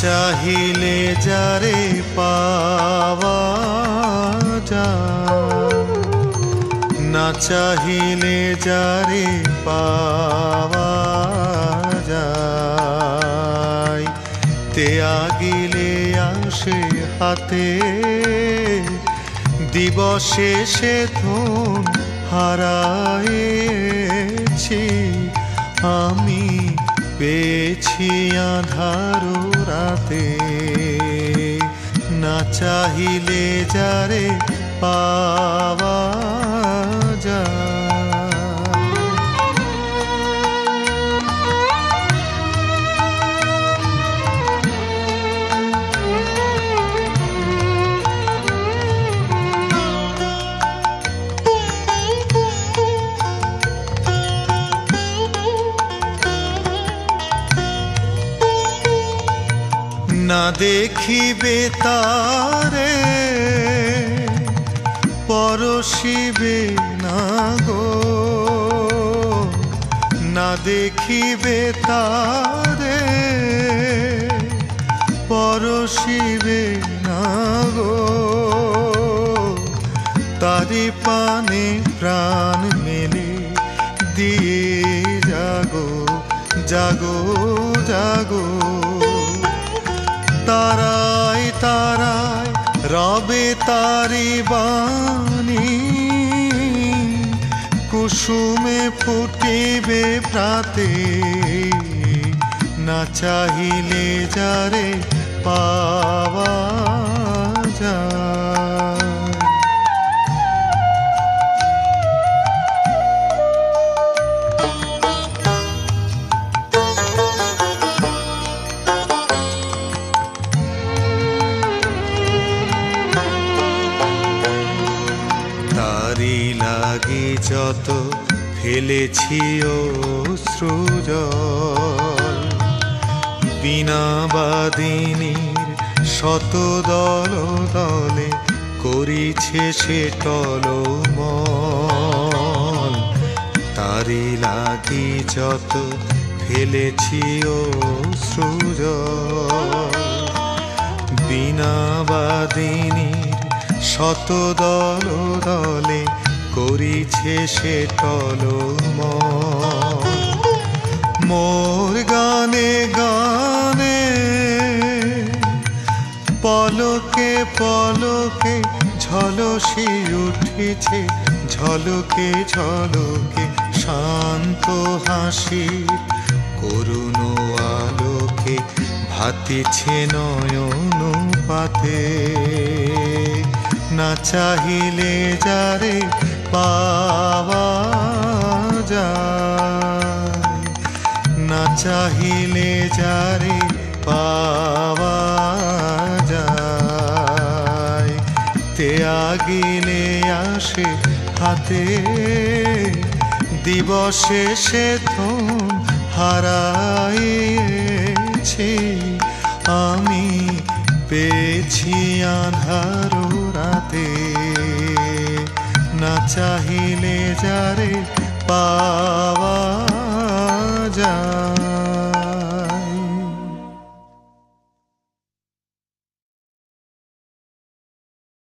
চাহিলে যারে পাওয়া যায়, না চাহিলে যারে পাওয়া যায়, তে আগিলে আসে হাতে দিবসে সে ধন হারায়েছি আমি, পেয়েছি আঁধার রাতে। না চাহিলে যারে পাওয়া যায়। না দেখিবে তারে পরশিবে না গো, না দেখিবে তারে পরশিবে না গো, তারি পানে প্রাণ মেলে দিয়ে জাগো জাগো জাগো। তারায় তারায় রবে তারি বাণী, কুসুমে ফুটিবে প্রাতে। না চাহিলে যারে পাওয়া যায়। তারি লাগি যত ফেলেছি অশ্রুজল, বিনা বাদিনীর শত দল দলে করিছে সে টলমল। তারি লাগি যত ফেলেছি অশ্রুজল, বিনা বাদিনীর শত দল দলে করিছে সে টলমল। মোর গানে গানে পলকে পলকে ঝলসি উঠিছে, ঝলকে ঝলকে শান্ত হাসি করুণ আলোকে ভাতিছে নয়ন পাতে। না চাহিলে যারে পাওয়া যায়, না চাহিলে যারে পাওয়া যায়, তে আগিলে আসে হাতে দিবসে সে ধন হারায়েছি আমি, পেয়েছি আঁধার রাতে। না চাহিলে যারে